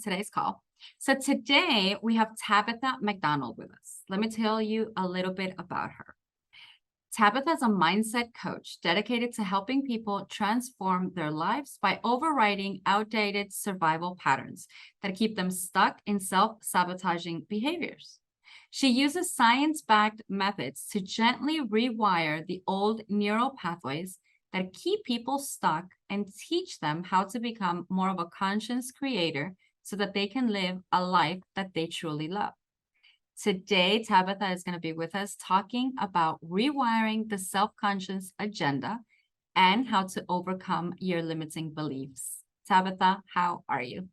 today's call. So today we have Tabitha MacDonald with us. Let me tell you a little bit about her. Tabitha is a mindset coach dedicated to helping people transform their lives by overriding outdated survival patterns that keep them stuck in self-sabotaging behaviors. She uses science-backed methods to gently rewire the old neural pathways that keep people stuck and teach them how to become more of a conscious creator so that they can live a life that they truly love. Today, Tabitha is going to be with us talking about rewiring the self-conscious agenda and how to overcome your limiting beliefs. Tabitha, how are you?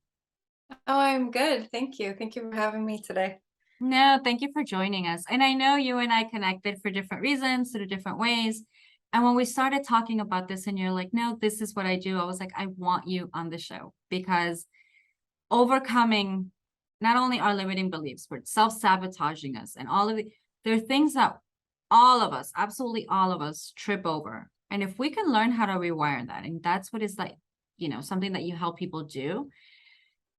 Oh, I'm good. Thank you. Thank you for having me today. No, thank you for joining us. And I know you and I connected for different reasons, through different ways. And when we started talking about this and you're like, no, this is what I do, I was like, I want you on the show because overcoming not only our limiting beliefs, but self-sabotaging us and all of it, there are things that all of us, absolutely all of us, trip over. And if we can learn how to rewire that, and that's what is like, something that you help people do,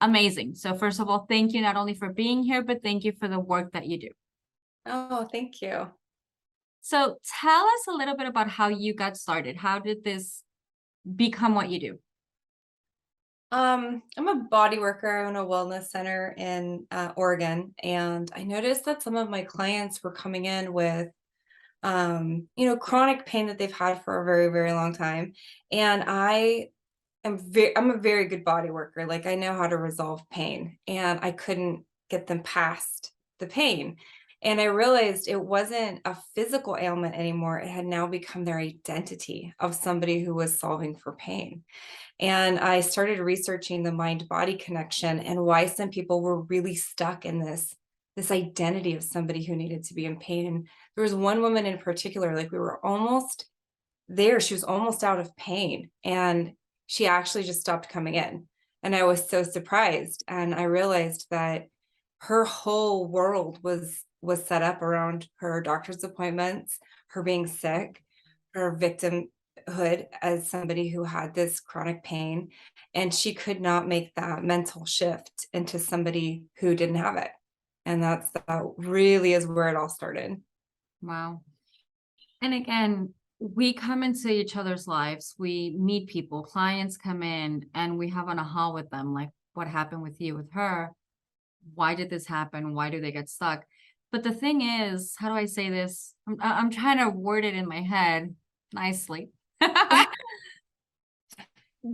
amazing. So first of all, thank you not only for being here, but thank you for the work that you do. Oh, thank you. So tell us a little bit about how you got started. How did this become what you do? I'm a body worker. I own a wellness center in Oregon, and I noticed that some of my clients were coming in with, chronic pain that they've had for a very, very long time. And I'm a very good body worker. Like I know how to resolve pain, and I couldn't get them past the pain. And I realized it wasn't a physical ailment anymore. It had now become their identity of somebody who was solving for pain. And I started researching the mind-body connection and why some people were really stuck in this identity of somebody who needed to be in pain. And there was one woman in particular, like we were almost there. She was almost out of pain, and she actually just stopped coming in. And I was so surprised. And I realized that her whole world was set up around her doctor's appointments, her being sick, her victimhood as somebody who had this chronic pain, and she could not make that mental shift into somebody who didn't have it. And that really is where it all started. Wow. And again, we come into each other's lives, we meet people, clients come in, and we have an aha with them, like what happened with you, with her. Why did this happen? Why do they get stuck? But the thing is, how do I say this? I'm trying to word it in my head nicely.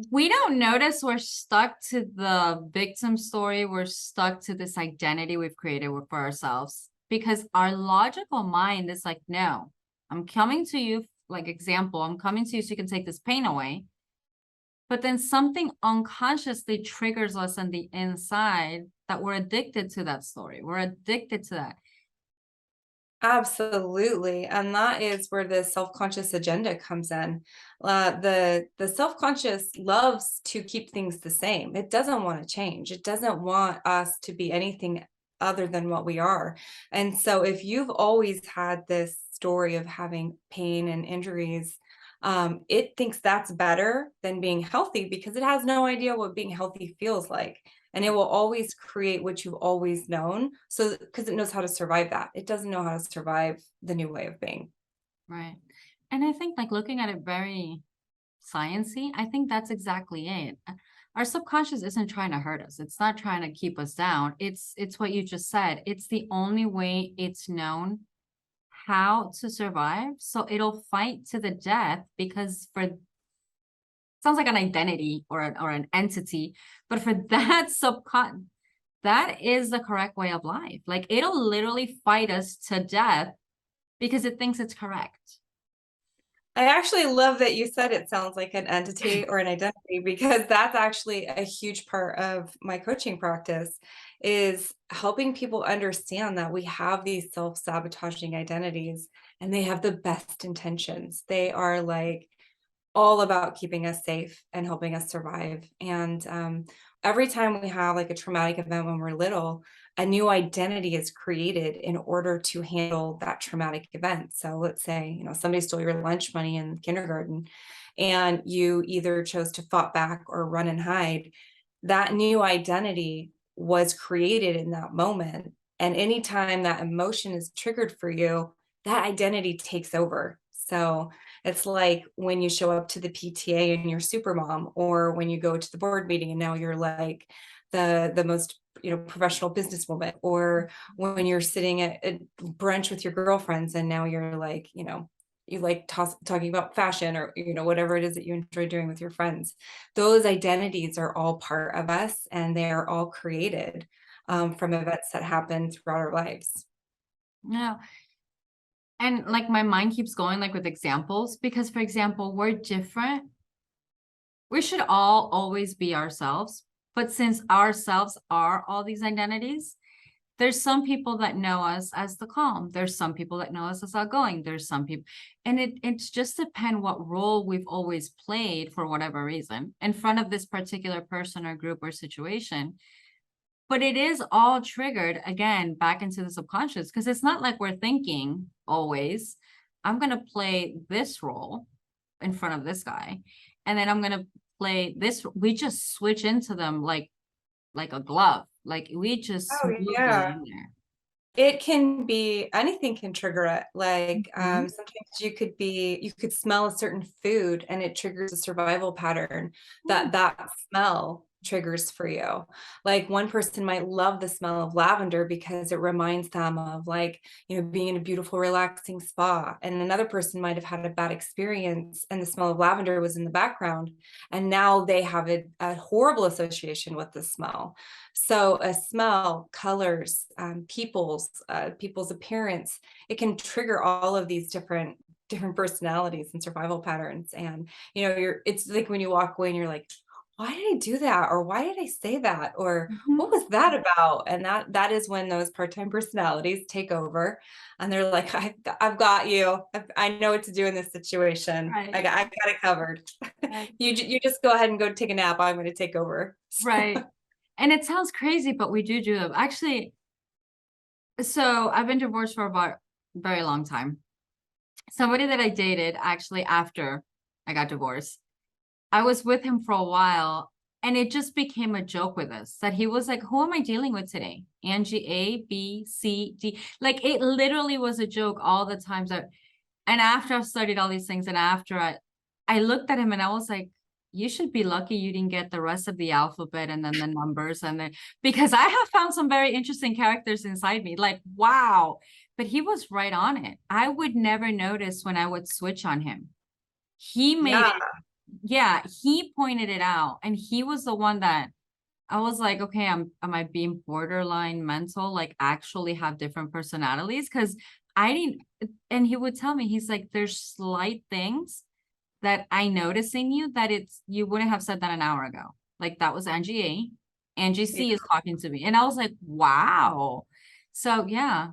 We don't notice we're stuck to the victim story. We're stuck to this identity we've created for ourselves because our logical mind is like, no, I'm coming to you, like example, I'm coming to you so you can take this pain away. But then something unconsciously triggers us on the inside that we're addicted to that story. We're addicted to that. Absolutely, and that is where the self-conscious agenda comes in. The self-conscious loves to keep things the same. It doesn't want to change. It doesn't want us to be anything other than what we are. And so if you've always had this story of having pain and injuries, it thinks that's better than being healthy because it has no idea what being healthy feels like. And it will always create what you've always known. So, because it knows how to survive that. It doesn't know how to survive the new way of being. Right. And I think like looking at it very sciencey, I think that's exactly it. Our subconscious isn't trying to hurt us. It's not trying to keep us down. It's what you just said. It's the only way it's known how to survive. So it'll fight to the death because for sounds like an identity or an entity, but for that that is the correct way of life. Like it'll literally fight us to death because it thinks it's correct. I actually love that you said it sounds like an entity or an identity because that's actually a huge part of my coaching practice is helping people understand that we have these self-sabotaging identities and they have the best intentions. They are like all about keeping us safe and helping us survive. And every time we have like a traumatic event when we're little, a new identity is created in order to handle that traumatic event. So let's say, somebody stole your lunch money in kindergarten and you either chose to fight back or run and hide. That new identity was created in that moment. And anytime that emotion is triggered for you, that identity takes over. So it's like when you show up to the PTA and you're super mom, or when you go to the board meeting and now you're like the most professional businesswoman, or when you're sitting at brunch with your girlfriends and now you're like, you like talking about fashion, or whatever it is that you enjoy doing with your friends. Those identities are all part of us, and they are all created from events that happen throughout our lives. Yeah. And like my mind keeps going like with examples, because for example, we're different. We should all always be ourselves. But since ourselves are all these identities, there's some people that know us as the calm. There's some people that know us as outgoing. There's some people, and it's just depend what role we've always played for whatever reason in front of this particular person or group or situation. But it is all triggered again back into the subconscious, because it's not like we're thinking always, I'm going to play this role in front of this guy, and then I'm going to play this. We just switch into them like a glove. Like we just Oh smoothly yeah. in there. It can be anything can trigger it. Like Mhm. sometimes you could smell a certain food and it triggers a survival pattern Mm, that smell triggers for you. Like one person might love the smell of lavender because it reminds them of like, being in a beautiful, relaxing spa. And another person might have had a bad experience and the smell of lavender was in the background. And now they have a horrible association with the smell. So a smell, colors, people's appearance, it can trigger all of these different personalities and survival patterns. And it's like when you walk away and you're like, why did I do that? Or why did I say that? Or what mhm. was that about? And that is when those part-time personalities take over and they're like, I've got you. I know what to do in this situation. Right, I got it covered. right, You just go ahead and go take a nap. I'm going to take over. right. And it sounds crazy, but we do them. Actually, so I've been divorced for about a very long time. Somebody that I dated actually after I got divorced, I was with him for a while, and it just became a joke with us that he was like, who am I dealing with today? Angie A, B, C, D. Like it literally was a joke all the times that, and after I studied all these things, and after I looked at him and I was like, you should be lucky you didn't get the rest of the alphabet and then the numbers and then, because I have found some very interesting characters inside me. Like, wow. But he was right on it. I would never notice when I would switch on him. He made Yeah. it, yeah, he pointed it out. And he was the one that I was like, okay, am I being borderline mental? Like actually have different personalities? Because I didn't, and he would tell me, he's like, there's slight things that I notice in you that you wouldn't have said that an hour ago. Like that was Angie A. Angie Yeah. C is talking to me. And I was like, wow. So yeah.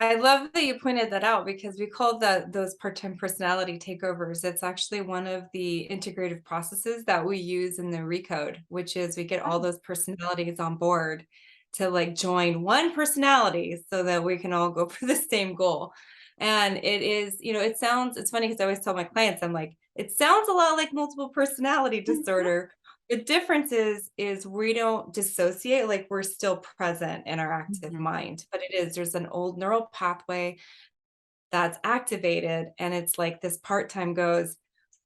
I love that you pointed that out because we call those part-time personality takeovers. It's actually one of the integrative processes that we use in the recode, which is we get all Oh, those personalities on board to like join one personality so that we can all go for the same goal. And it is, it's funny because I always tell my clients, I'm like, it sounds a lot like multiple personality disorder. The difference is we don't dissociate, like we're still present in our active mhm. mind, but there's an old neural pathway that's activated, and it's like this part-time goes,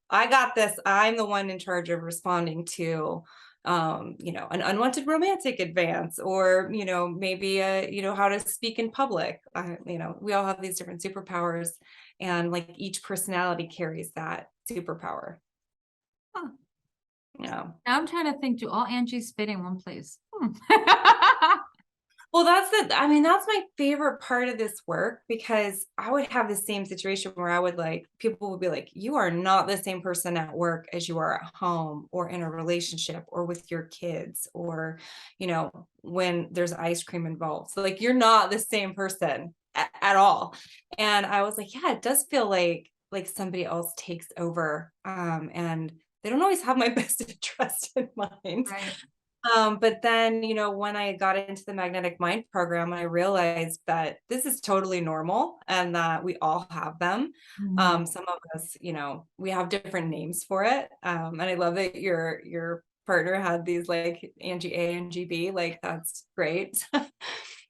I got this. I'm the one in charge of responding to an unwanted romantic advance, or maybe how to speak in public. We all have these different superpowers, and like each personality carries that superpower. Huh. Yeah. Now I'm trying to think, do all Angie's fit in one place? Well, that's my favorite part of this work, because I would have the same situation where people would be like, you are not the same person at work as you are at home or in a relationship or with your kids, or, when there's ice cream involved. So like, you're not the same person at all. And I was like, yeah, it does feel like somebody else takes over. And they don't always have my best interest in mind. Right. But then, when I got into the magnetic mind program, I realized that this is totally normal and that we all have them. Mhm. Some of us, we have different names for it. And I love that you're partner had these like Angie A, Angie B, like that's great.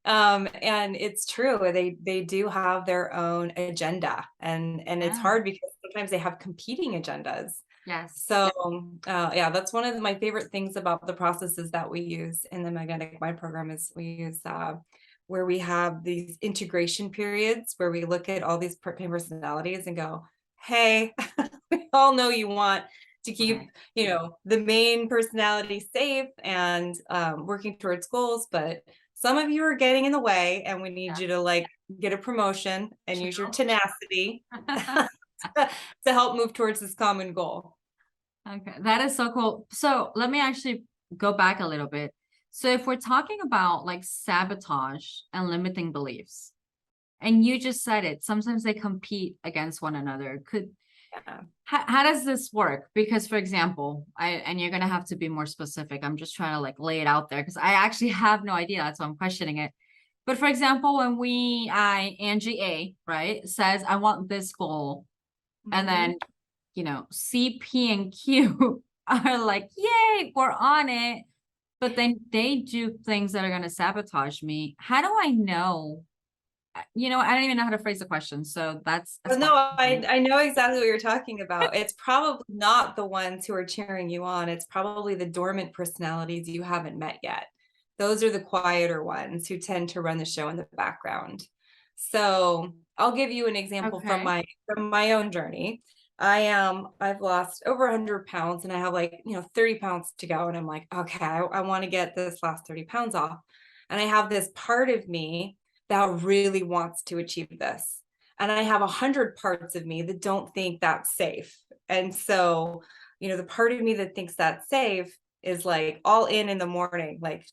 And it's true. They do have their own agenda, and it's Yeah. hard because sometimes they have competing agendas. Yes. So yeah, that's one of my favorite things about the processes that we use in the magnetic mind program is we use where we have these integration periods where we look at all these personalities and go, hey, we all know you want to keep, Right. the main personality safe and working towards goals, but some of you are getting in the way and we need Yeah. you to like get a promotion and use your Chill. tenacity to help move towards this common goal. Okay, that is so cool. So let me actually go back a little bit. So if we're talking about like sabotage and limiting beliefs, and you just said it, sometimes they compete against one another. Yeah. How does this work? Because for example, and you're gonna have to be more specific. I'm just trying to like lay it out there because I actually have no idea. That's why I'm questioning it. But for example, when Angie A, right, says I want this goal, and then C, P, and Q are like, yay, we're on it. But then they do things that are going to sabotage me. How do I know? I don't even know how to phrase the question. So that's Oh, fine. no, I know exactly what you're talking about. It's probably not the ones who are cheering you on. It's probably the dormant personalities you haven't met yet. Those are the quieter ones who tend to run the show in the background. So I'll give you an example from Okay. my own journey. I've lost over 100 pounds and I have like, 30 pounds to go. And I'm like, okay, I want to get this last 30 pounds off. And I have this part of me that really wants to achieve this. And I have 100 parts of me that don't think that's safe. And so, the part of me that thinks that's safe is like all in the morning, like,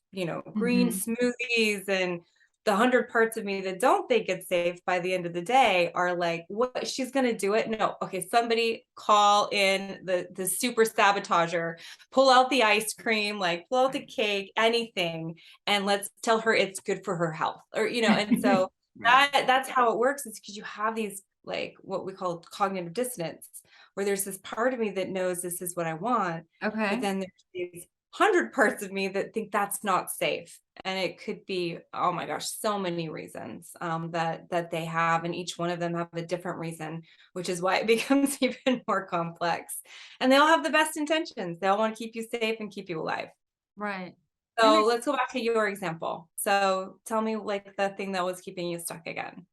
green Mhm. smoothies, and the 100 parts of me that don't think it's safe by the end of the day are like, what, she's going to do it? No. Okay. Somebody call in the super sabotager, pull out the ice cream, like pull out the cake, anything. And let's tell her it's good for her health and so Right. that's how it works. It's because you have these like what we call cognitive dissonance, where there's this part of me that knows this is what I want, but Okay. then there's these 100 parts of me that think that's not safe. And it could be, oh my gosh, so many reasons that they have, and each one of them have a different reason, which is why it becomes even more complex. And they all have the best intentions. They all want to keep you safe and keep you alive. Right. And So let's go back to your example. So tell me like the thing that was keeping you stuck again.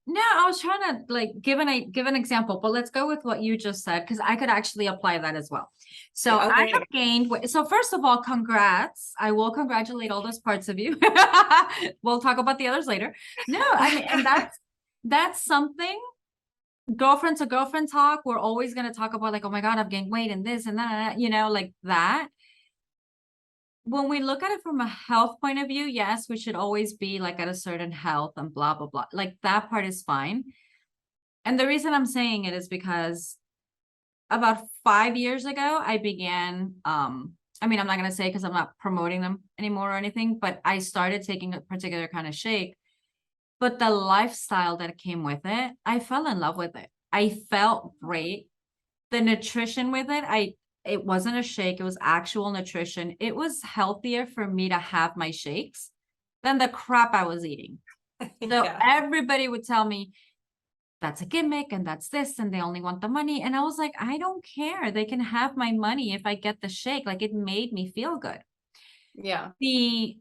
no, I was trying to like give an example, but let's go with what you just said because I could actually apply that as well. So Yeah, I have okay. gained weight. So first of all, congrats. I will congratulate all those parts of you. We'll talk about the others later. No, I mean, and that's something girlfriend to girlfriend talk. We're always gonna talk about like, oh my God, I've gained weight and this and that, like that. When we look at it from a health point of view, yes, we should always be like at a certain health and blah, blah, blah. Like that part is fine. And the reason I'm saying it is because about 5 years ago, I began, I mean, I'm not going to say because I'm not promoting them anymore or anything, but I started taking a particular kind of shake. But the lifestyle that came with it, I fell in love with it. I felt great. The nutrition with it wasn't a shake, it was actual nutrition. It was healthier for me to have my shakes than the crap I was eating. So Yeah. everybody would tell me, that's a gimmick and that's this and they only want the money, and I was like, I don't care, they can have my money if I get the shake. Like, it made me feel good. Yeah. The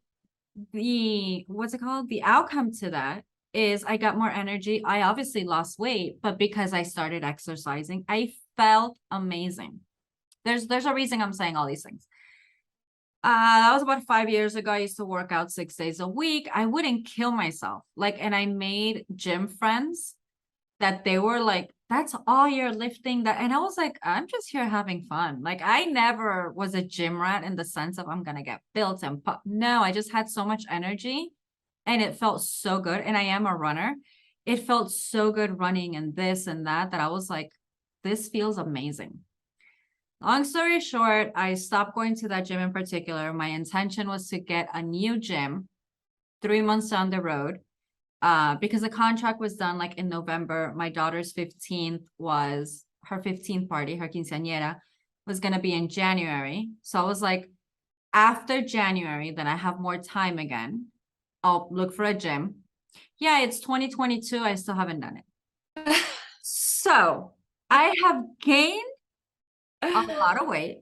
what's it called, the outcome to that is I got more energy. I obviously lost weight, but because I started exercising, I felt amazing. There's a reason I'm saying all these things. That was about 5 years ago. I used to work out 6 days a week. I wouldn't kill myself. Like, and I made gym friends that they were like, that's all you're lifting that. And I was like, I'm just here having fun. Like, I never was a gym rat in the sense of I'm going to get built and pop. No, I just had so much energy and it felt so good. And I am a runner. It felt so good running and this and that I was like, this feels amazing. Long story short, I stopped going to that gym in particular. My intention was to get a new gym 3 months down the road, because the contract was done like in November. My daughter's 15th was her 15th party, her quinceañera. was going to be in January. So I was like, after January, then I have more time again. I'll look for a gym. Yeah, it's 2022. I still haven't done it. So I have gained a lot of weight.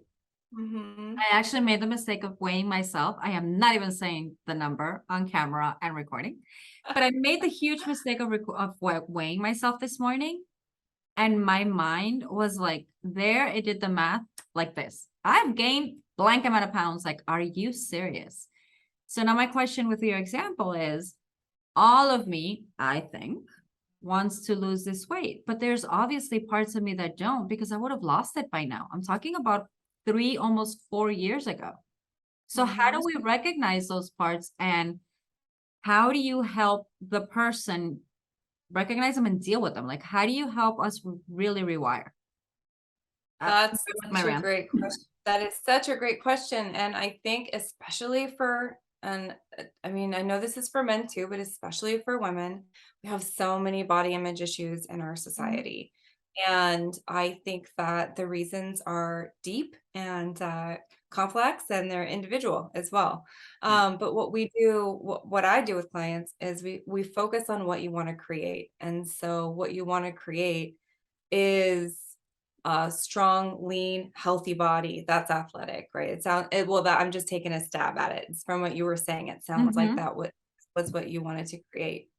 Mhm. I actually made the mistake of weighing myself. I am not even saying the number on camera and recording, but I made the huge mistake of weighing myself this morning. And my mind was like, there, it did the math like this. I've gained blank amount of pounds. Like, are you serious? So now my question with your example is, all of me, I think, wants to lose this weight, but there's obviously parts of me that don't, because I would have lost it by now. I'm talking about 3, almost 4 years ago. So how do Mhm. we recognize those parts, and how do you help the person recognize them and deal with them? Like, how do you help us really rewire? I'm That's done with my such a rant. great question. That is such a great question, and I think especially for and I mean, I know this is for men too, but especially for women, we have so many body image issues in our Mhm. society. And I think that the reasons are deep and complex, and they're individual as well. Right. But what we do, what I do with clients is we focus on what you want to create. And so what you want to create is a strong, lean, healthy body that's athletic, right? Well, that I'm just taking a stab at it. It's from what you were saying. It sounds like Mhm. that was what you wanted to create.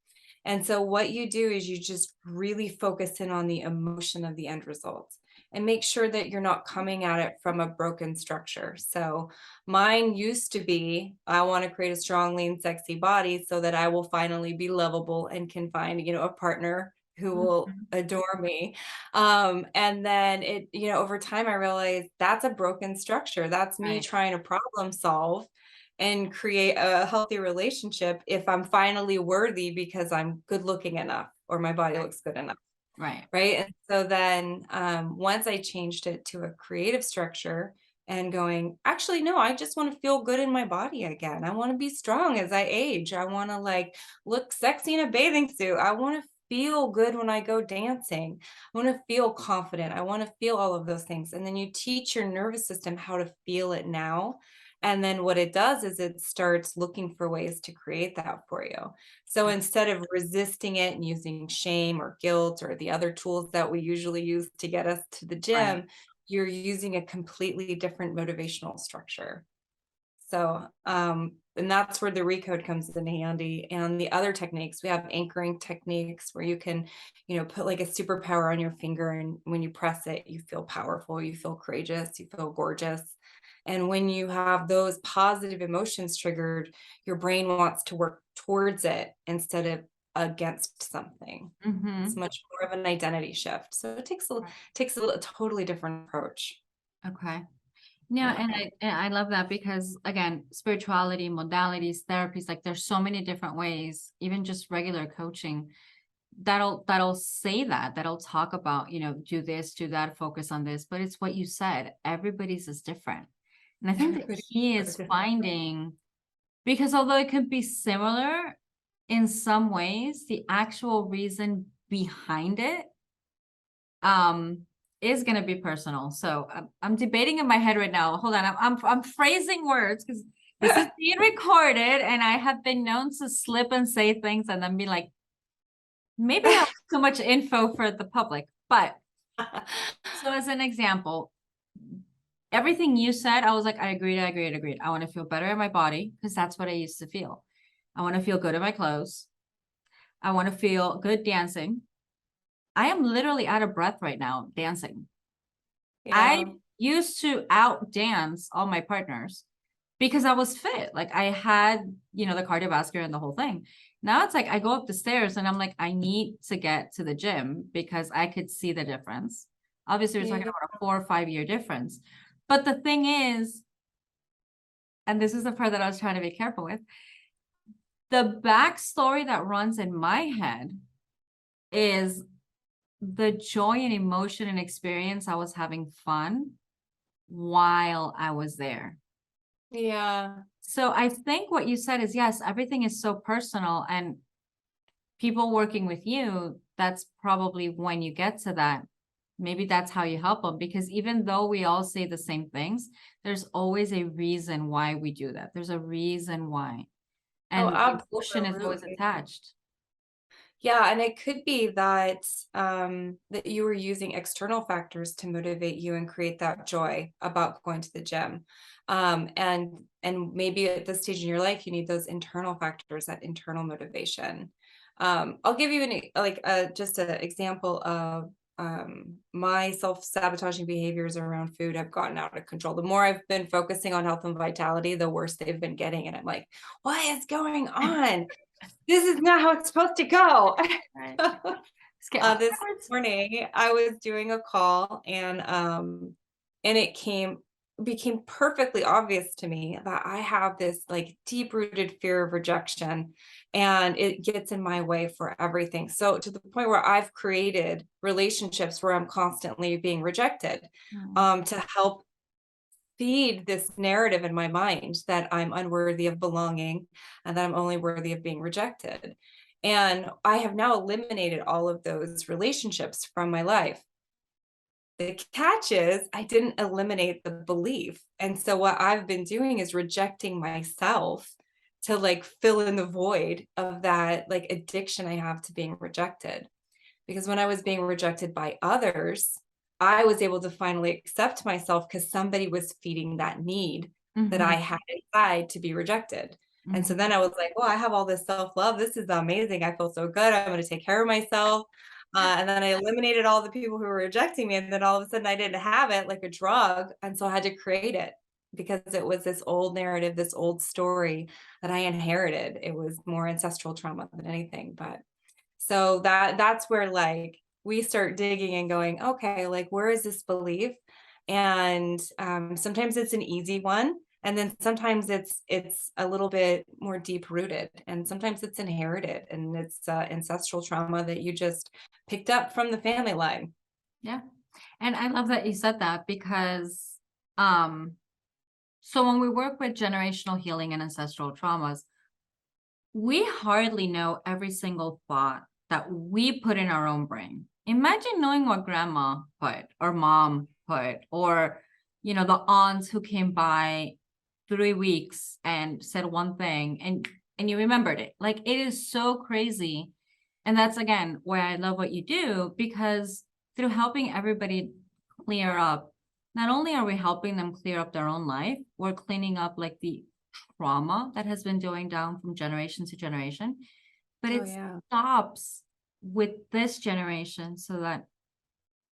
And so what you do is you just really focus in on the emotion of the end result and make sure that you're not coming at it from a broken structure. So mine used to be, I want to create a strong, lean, sexy body so that I will finally be lovable and can find, a partner who will Mhm. adore me. And then over time I realized that's a broken structure. That's me Right. trying to problem solve and create a healthy relationship if I'm finally worthy because I'm good looking enough or my body Right. looks good enough. Right. Right. And so then once I changed it to a creative structure and going, actually, no, I just want to feel good in my body again. I want to be strong as I age. I want to like look sexy in a bathing suit. I want to feel good when I go dancing. I want to feel confident. I want to feel all of those things. And then you teach your nervous system how to feel it now. And then what it does is it starts looking for ways to create that for you. So Right. instead of resisting it and using shame or guilt or the other tools that we usually use to get us to the Right. gym, you're using a completely different motivational structure. So, and that's where the recode comes in handy. And the other techniques, we have anchoring techniques where you can, put like a superpower on your finger. And when you press it, you feel powerful, you feel courageous, you feel gorgeous. And when you have those positive emotions triggered, your brain wants to work towards it instead of against something. It's Mhm. much more of an identity shift. So it takes a totally different approach. Okay. Yeah, Yeah. and I love that, because again, spirituality, modalities, therapies, like there's so many different ways, even just regular coaching, that'll say that'll talk about, do this, do that, focus on this, but it's what you said, everybody's is different. And I think the Everybody. key is finding, because although it could be similar in some ways, the actual reason behind it um is going to be personal. So I'm debating in my head right now. Hold on, I'm phrasing words, because this is being recorded, and I have been known to slip and say things and then be like, maybe that was too much info for the public. But so as an example, everything you said, I was like, I agreed, I agreed, I agreed. I want to feel better in my body, because that's what I used to feel. I want to feel good in my clothes. I want to feel good dancing. I am literally out of breath right now dancing. I Yeah. used to out dance all my partners because I was fit. Like I had, the cardiovascular and the whole thing. Now it's like I go up the stairs and I'm like, I need to get to the gym because I could see the difference. Obviously, we're talking Yeah. about a 4 or 5 year difference. But the thing is, and this is the part that I was trying to be careful with, the backstory that runs in my head is the joy and emotion and experience. I was having fun while I was there. Yeah. So I think what you said is, yes, everything is so personal, and people working with you, that's probably when you get to that maybe that's how you help them, because even though we all say the same things, there's always a reason why we do that. There's a reason why. Oh, And the emotion is always absolutely. attached. Yeah, and it could be that that you were using external factors to motivate you and create that joy about going to the gym. And maybe at this stage in your life, you need those internal factors, that internal motivation. I'll give you just an example of my self-sabotaging behaviors around food have gotten out of control. The more I've been focusing on health and vitality, the worse they've been getting. And I'm like, what is going on? This is not how it's supposed to go. Right. Let's get off This backwards. morning, I was doing a call and it became perfectly obvious to me that I have this like deep-rooted fear of rejection and it gets in my way for everything. So to the point where I've created relationships where I'm constantly being rejected, Mm, to help feed this narrative in my mind that I'm unworthy of belonging and that I'm only worthy of being rejected. And I have now eliminated all of those relationships from my life. The catch is I didn't eliminate the belief. And so what I've been doing is rejecting myself to like fill in the void of that like addiction I have to being rejected. Because when I was being rejected by others, I was able to finally accept myself because somebody was feeding that need that I mhm, had inside to be rejected. And so mhm. then I was like, "Well, I have all this self-love. This is amazing. I feel so good. I'm gonna take care of myself." And then I eliminated all the people who were rejecting me, and then all of a sudden I didn't have it like a drug, and so I had to create it because it was this old narrative, this old story that I inherited. It was more ancestral trauma than anything, but so that's where, like, we start digging and going, "Okay, like, where is this belief?" And, sometimes it's an easy one, and then sometimes it's a little bit more deep-rooted, and sometimes it's inherited, and it's, ancestral trauma that you just picked up from the family line. Yeah. And I love that you said that because, um, so when we work with generational healing and ancestral traumas, we hardly know every single thought that we put in our own brain. Imagine knowing what grandma put or mom put, or, the aunts who came by 3 weeks and said one thing and you remembered it. Like, it is so crazy. And that's again why I love what you do, because through helping everybody clear up, not only are we helping them clear up their own life, we're cleaning up like the trauma that has been going down from generation to generation, but Oh, it yeah. stops with this generation so that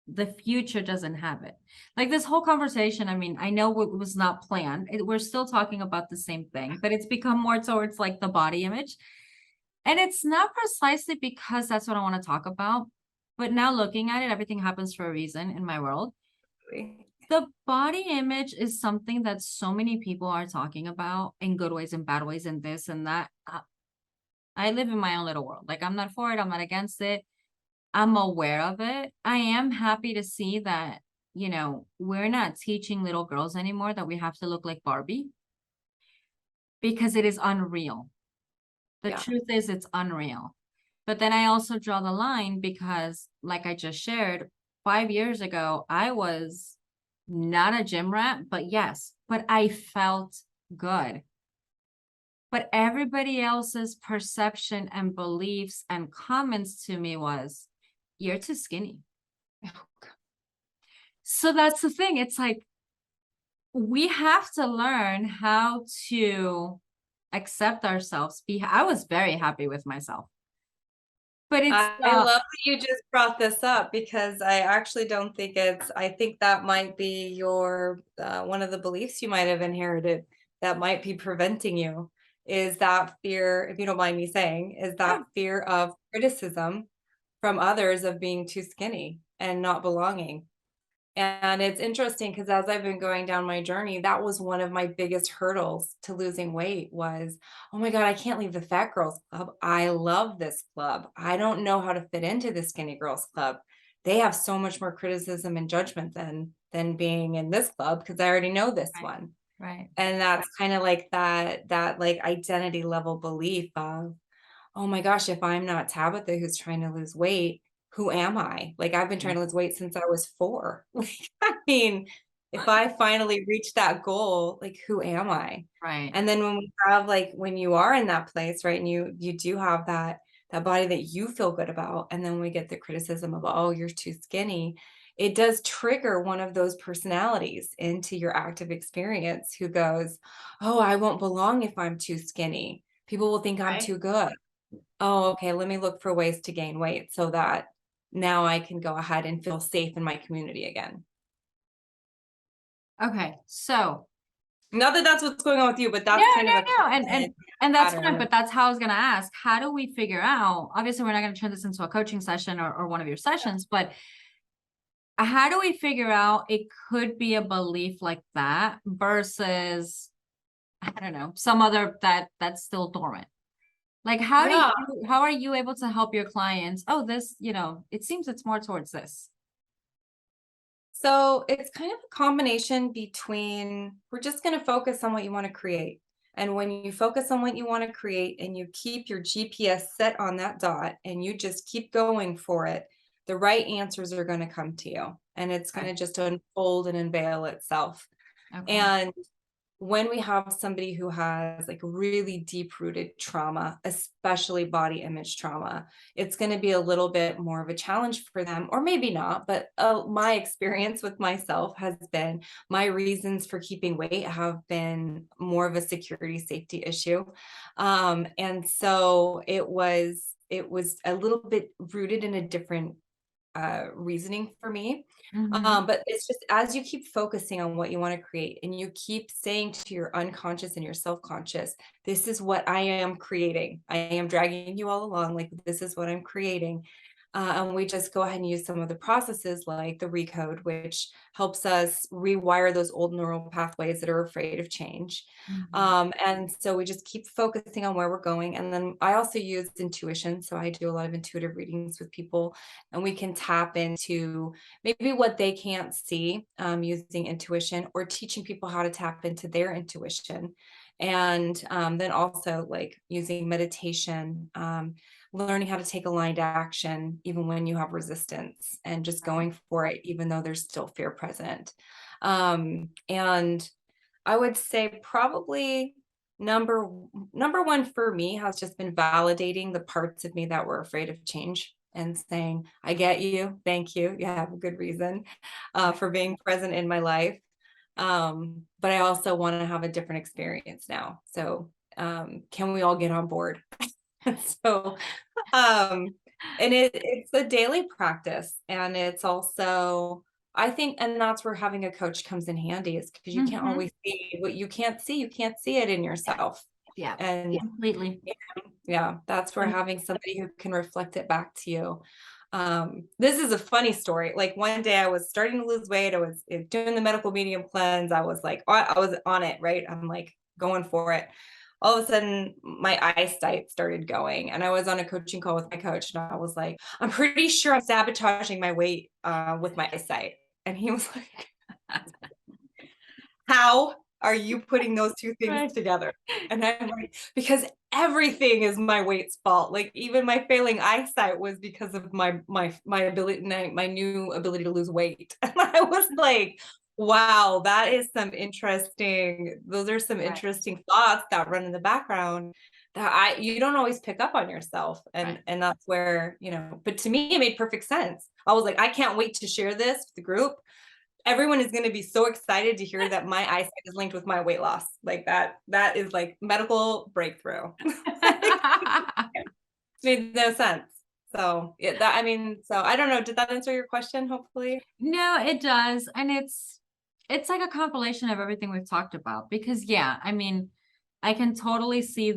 the future doesn't have it. Like this whole conversation, I mean, I know it was not planned. We're still talking about the same thing, but it's become more towards like the body image. And it's not precisely because that's what I want to talk about. But now looking at it, everything happens for a reason in my world. The body image is something that so many people are talking about in good ways and bad ways and this and that. I live in my own little world. Like, I'm not for it. I'm not against it. I'm aware of it. I am happy to see that, we're not teaching little girls anymore that we have to look like Barbie, because it is unreal. The Yeah. truth is it's unreal. But then I also draw the line because, like I just shared, 5 years ago, I was not a gym rat, but I felt good. But everybody else's perception and beliefs and comments to me was, you're too skinny. So that's the thing. It's like, we have to learn how to accept ourselves. I was very happy with myself, but it's I love that you just brought this up because I actually don't think I think that might be one of the beliefs you might have inherited that might be preventing you is that fear, if you don't mind me saying, is yeah, that fear of criticism from others of being too skinny and not belonging. And it's interesting because as I've been going down my journey, that was one of my biggest hurdles to losing weight was, oh my God, I can't leave the fat girls club. I love this club. I don't know how to fit into the skinny girls club. They have so much more criticism and judgment than being in this club because I already know this right, one. right. And that's kind of like that like identity level belief of, oh my gosh, if I'm not Tabitha who's trying to lose weight, who am I? Like, I've been trying to lose weight since I was 4. Like, I mean, if I finally reach that goal, like, who am I? Right. And then when we have, like, when you are in that place, right, and you do have that body that you feel good about, and then we get the criticism of, "Oh, you're too skinny," it does trigger one of those personalities into your active experience who goes, "Oh, I won't belong if I'm too skinny. People will think I'm Right. too good. Oh, okay, let me look for ways to gain weight so that now I can go ahead and feel safe in my community again." Okay. So Not that that's what's going on with you, but no, that's kind of a no, no. common And that's fine, pattern. but that's how I was gonna ask. How do we figure out? Obviously, we're not gonna turn this into a coaching session or one of your sessions, but how do we figure out it could be a belief like that versus, I don't know, some other that's still dormant? Like, Yeah. how are you able to help your clients? Oh, this, it seems it's more towards this. So it's kind of a combination between we're just going to focus on what you want to create. And when you focus on what you want to create and you keep your GPS set on that dot and you just keep going for it, the right answers are going to come to you. And it's going Okay. to just unfold and unveil itself. Okay. And when we have somebody who has like really deep rooted trauma, especially body image trauma, it's going to be a little bit more of a challenge for them, or maybe not. But my experience with myself has been my reasons for keeping weight have been more of a security safety issue. And so it was a little bit rooted in a different reasoning for me. Mhm. But it's just as you keep focusing on what you want to create and you keep saying to your unconscious and your self-conscious, this is what I am creating. I am dragging you all along. Like, this is what I'm creating. And we just go ahead and use some of the processes like the recode, which helps us rewire those old neural pathways that are afraid of change. Mhm. And so we just keep focusing on where we're going. And then I also use intuition. So I do a lot of intuitive readings with people, and we can tap into maybe what they can't see, using intuition, or teaching people how to tap into their intuition. And then also like using meditation, learning how to take aligned action even when you have resistance, and just Right. going for it even though there's still fear present. And I would say probably number number one for me has just been validating the parts of me that were afraid of change and saying, "I get you. Thank you. You have a good reason Right. for being present in my life. But I also want to have a different experience now. So can we all get on board?" So, um, and it's a daily practice, and it's also, I think, and that's where having a coach comes in handy, is because you can't Mhm. always see what you can't see. You can't see it in Yes. yourself. Yeah. And Completely. yeah, that's where And having somebody who can reflect it back to you. This is a funny story. Like, one day I was starting to lose weight. I was doing the medical medium cleanse. I was like, I was on it, right? I'm like going for it. All of a sudden, my eyesight started going, and I was on a coaching call with my coach, and I was like, "I'm pretty sure I'm sabotaging my weight with my eyesight." And he was like, "How are you putting those 2 things right. together?" And I'm like, "Because everything is my weight's fault. Like, even my failing eyesight was because of my ability, my new ability to lose weight." And I was like, "Wow, that is some interesting those are some Right. interesting thoughts that run in the background that I you don't always pick up on yourself." And Right. that's where, but to me, it made perfect sense. I was like, "I can't wait to share this with the group. Everyone is gonna be so excited to hear that my eyesight is linked with my weight loss." Like, that is like medical breakthrough. Like, made no sense. So, yeah, that I mean, so I don't know, did that answer your question, hopefully? No, it does. And it's like a compilation of everything we've talked about because yeah, I mean, I can totally see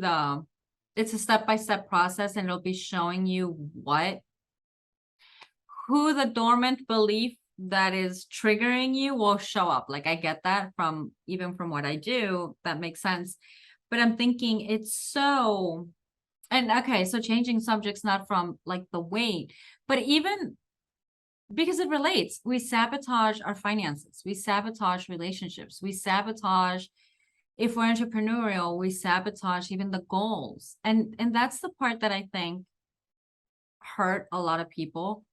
it's a step-by-step process and it'll be showing you who the dormant belief that is triggering you will show up. Like I get that from even from what I do, that makes sense. But I'm thinking it's so, and okay, so changing subjects not from like the weight, but even because it relates. We sabotage our finances. We sabotage relationships. We sabotage if we're entrepreneurial, we sabotage even the goals. And that's the part that I think hurt a lot of people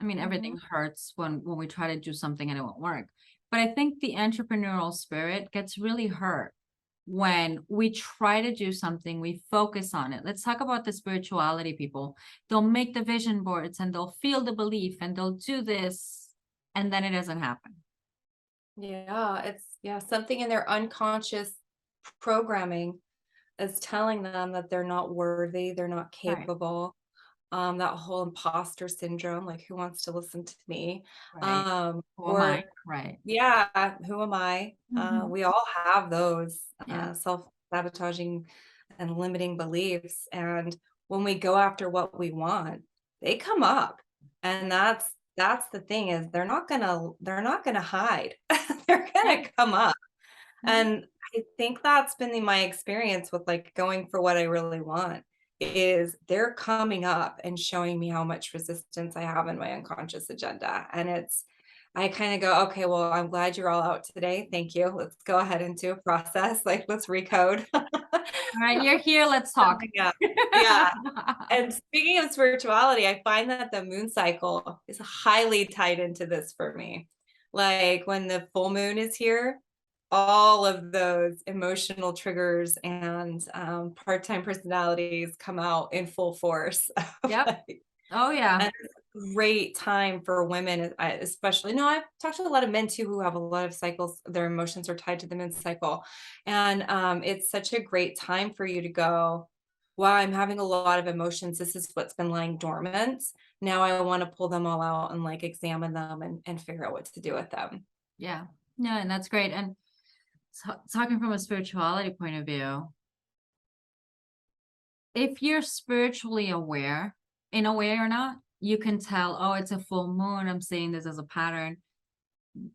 I mean, everything hurts when we try to do something and it won't work. But I think the entrepreneurial spirit gets really hurt when we try to do something, we focus on it. Let's talk about the spirituality people. They'll make the vision boards and they'll feel the belief and they'll do this, and then it doesn't happen. Yeah, it's something in their unconscious programming is telling them that they're not worthy, they're not Right, capable. That whole imposter syndrome, like who wants to listen to me? right. Who am I? Or Right. yeah, who am I? Mhm. We all have those Yeah. self-sabotaging and limiting beliefs. And when we go after what we want, they come up. And that's the thing is they're not gonna hide. They're gonna Right. come up. Mhm. And I think that's been my experience with, like, going for what I really want, is they're coming up and showing me how much resistance I have in my unconscious agenda, and I kinda go, "Okay, well, I'm glad you're all out today, thank you, let's go ahead and do a process, like, let's recode." All right, you're here. Let's talk. Yeah, yeah, and speaking of spirituality, I find that the moon cycle is highly tied into this for me. Like when the full moon is here, all of those emotional triggers and part-time personalities come out in full force. Yep. Like, Oh, yeah. and it's a great time for women, especially. No, I've talked to a lot of men too who have a lot of cycles. Their emotions are tied to the moon cycle, and it's such a great time for you to go, wow, I'm having a lot of emotions. This is what's been lying dormant. Now I want to pull them all out and like examine them and figure out what to do with them. Yeah. No, and that's great. And talking from a spirituality point of view, if you're spiritually aware, in a way or not, you can tell, oh, it's a full moon. I'm seeing this as a pattern.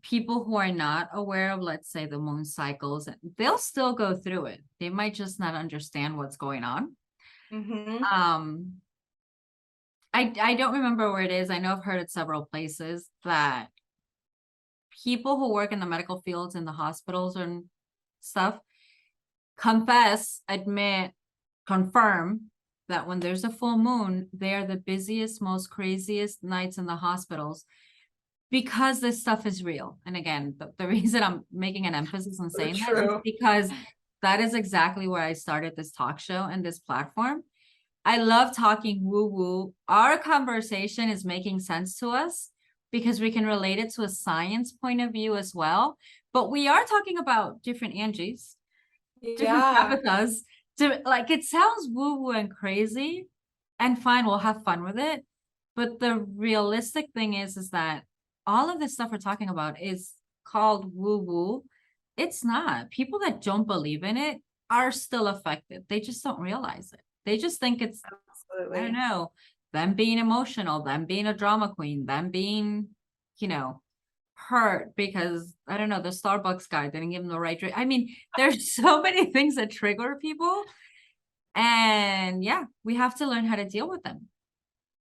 People who are not aware of, let's say, the moon cycles, they'll still go through it. They might just not understand what's going on. Hmm. Um, I don't remember where it is. I know I've heard it several places that people who work in the medical fields in the hospitals and stuff confess, admit, confirm that when there's a full moon, they are the busiest, most craziest nights in the hospitals because this stuff is real. And again, the reason I'm making an emphasis on So saying that is true. because that is exactly where I started this talk show and this platform. I love talking woo woo. Our conversation is making sense to us because we can relate it to a science point of view as well. But we are talking about different Angies, different Yeah, Tabithas. Like it sounds woo woo and crazy, and fine, we'll have fun with it. But the realistic thing is that all of this stuff we're talking about is called woo woo. It's not. People that don't believe in it are still affected. They just don't realize it. They just think it's, I don't absolutely. know, them being emotional, them being a drama queen, them being, you know, hurt because I don't know, the Starbucks guy didn't give him the right drink. I mean, there's so many things that trigger people. And yeah, we have to learn how to deal with them.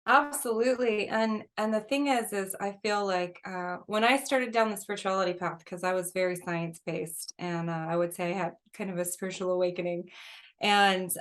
Absolutely. And the thing is I feel like when I started down the spirituality path, because I was very science based, and I would say I had kind of a spiritual awakening, and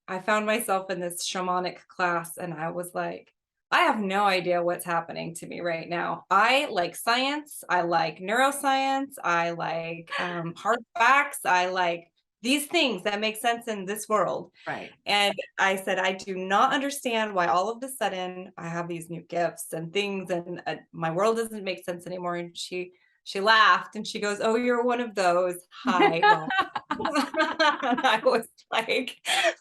I found myself in this shamanic class, and I was like, I have no idea what's happening to me right now. I like science, I like neuroscience, I like hard facts, I like these things that make sense in this world. Right. And I said, I do not understand why all of a sudden I have these new gifts and things, and my world doesn't make sense anymore. And she laughed and she goes, "Oh, you're one of those. Hi, well." And I was like,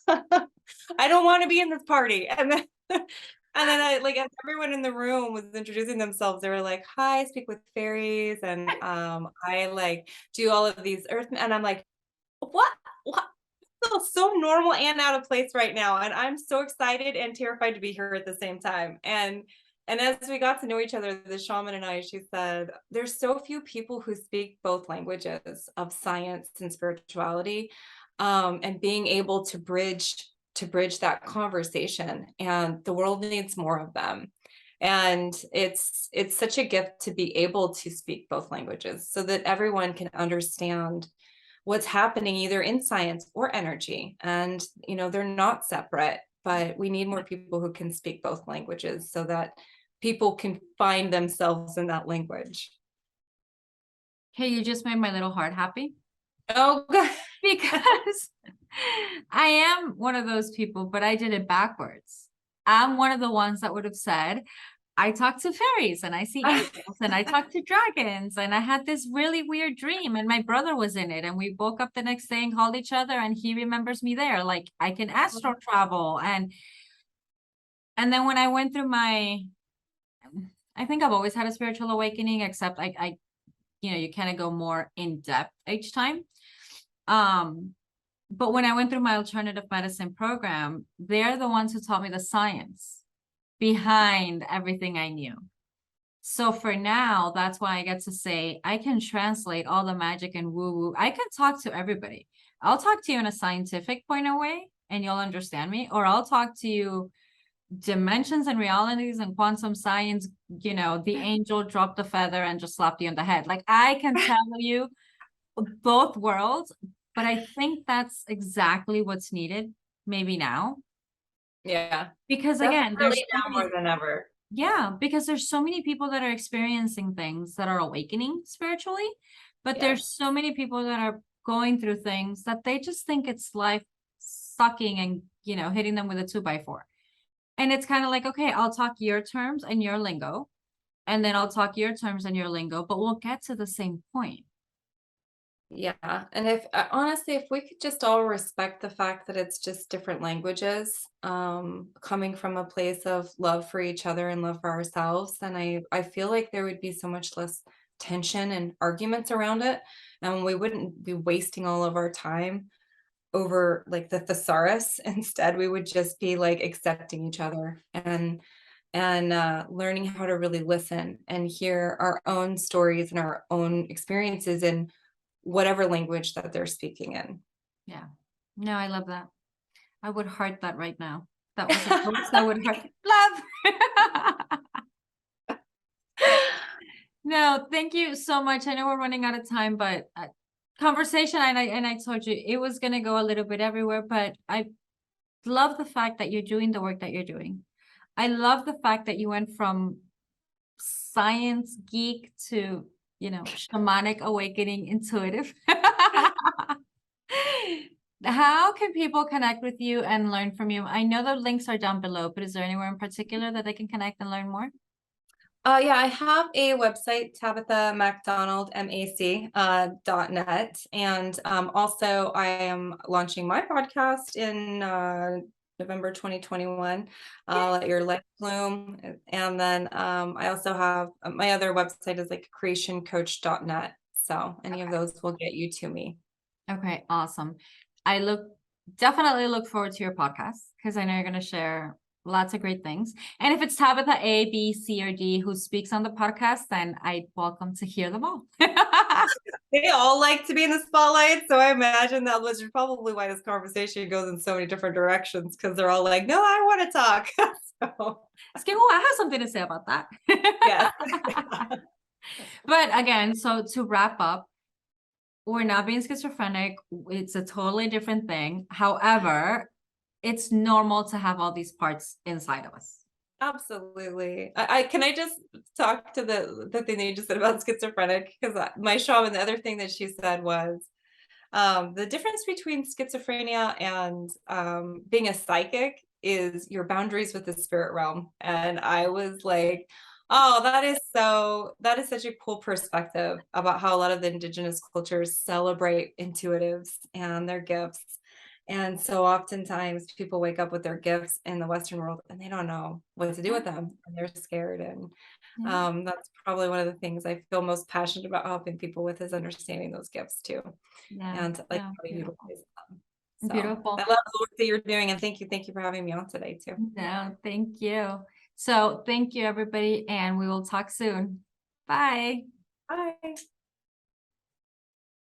I don't want to be in this party. And then I like as everyone in the room was introducing themselves, they were like, "Hi, I speak with fairies, and I like do all of these earth," and I'm like, "What? What?" Feel so normal and out of place right now, and I'm so excited and terrified to be here at the same time. And as we got to know each other, the shaman and I, she said, there's so few people who speak both languages of science and spirituality, and being able to bridge that conversation. And the world needs more of them. And it's such a gift to be able to speak both languages so that everyone can understand what's happening either in science or energy. And, they're not separate, but we need more people who can speak both languages so that people can find themselves in that language. Okay, you just made my little heart happy. Oh, God. Because I am one of those people, but I did it backwards. I'm one of the ones that would have said, I talk to fairies and I see angels and I talk to dragons, and I had this really weird dream and my brother was in it, and we woke up the next day and called each other and he remembers me there. Like, I can astral travel. And then when I went through I think I've always had a spiritual awakening, except you kind of go more in depth each time. But when I went through my alternative medicine program, they're the ones who taught me the science behind everything I knew. So for now, that's why I get to say, I can translate all the magic and woo-woo. I can talk to everybody. I'll talk to you in a scientific point of way and you'll understand me, or I'll talk to you dimensions and realities and quantum science. The angel dropped the feather and just slapped you on the head. Like, I can tell you both worlds, but I think that's exactly what's needed maybe now. Yeah. Because again, there's Definitely now more than ever. yeah, because there's so many people that are experiencing things that are awakening spiritually, but there's Yes. so many people that are going through things that they just think it's life sucking and, hitting them with a 2x4. And it's kind of like, okay, I'll talk your terms and your lingo, and then I'll talk your terms and your lingo, but we'll get to the same point. Yeah, and if honestly, if we could just all respect the fact that it's just different languages, coming from a place of love for each other and love for ourselves, then I feel like there would be so much less tension and arguments around it, and we wouldn't be wasting all of our time over like the thesaurus. Instead, we would just be like accepting each other and learning how to really listen and hear our own stories and our own experiences in whatever language that they're speaking in. Yeah. No, I love that. I would heart that right now. That was a post I would heart. Love. No, thank you so much. I know we're running out of time, but conversation, and I told you it was going to go a little bit everywhere, but I love the fact that you're doing the work that you're doing. I love the fact that you went from science geek to, shamanic awakening intuitive. How can people connect with you and learn from you? I know the links are down below, but is there anywhere in particular that they can connect and learn more? Yeah, I have a website, Tabitha MacDonald, MAC, .net. And also I am launching my podcast in November 2021, Let Your Life Bloom. And then I also have my other website is like creationcoach.net. So any of those will get you to me. Okay, awesome. I definitely look forward to your podcast because I know you're going to share lots of great things. And if it's Tabitha A, B, C, or D who speaks on the podcast, then I'd welcome to hear them all. They all like to be in the spotlight, so I imagine that was probably why this conversation goes in so many different directions, because they're all like, no, I want to talk. So, I have something to say about that. yes. But again, so to wrap up, we're not being schizophrenic. It's a totally different thing. However, it's normal to have all these parts inside of us. Absolutely. Can I just talk to the thing that you just said about schizophrenic? Because my shaman, the other thing that she said was the difference between schizophrenia and being a psychic is your boundaries with the spirit realm. And I was like, oh, that is such a cool perspective about how a lot of the indigenous cultures celebrate intuitives and their gifts. And so oftentimes people wake up with their gifts in the Western world and they don't know what to do with them and they're scared. And that's probably one of the things I feel most passionate about helping people with, is understanding those gifts too. Yeah. And like Yeah, how to beautiful. utilize them. So Beautiful. I love the work that you're doing, and thank you for having me on today too. No, thank you. So thank you, everybody, and we will talk soon. Bye. Bye.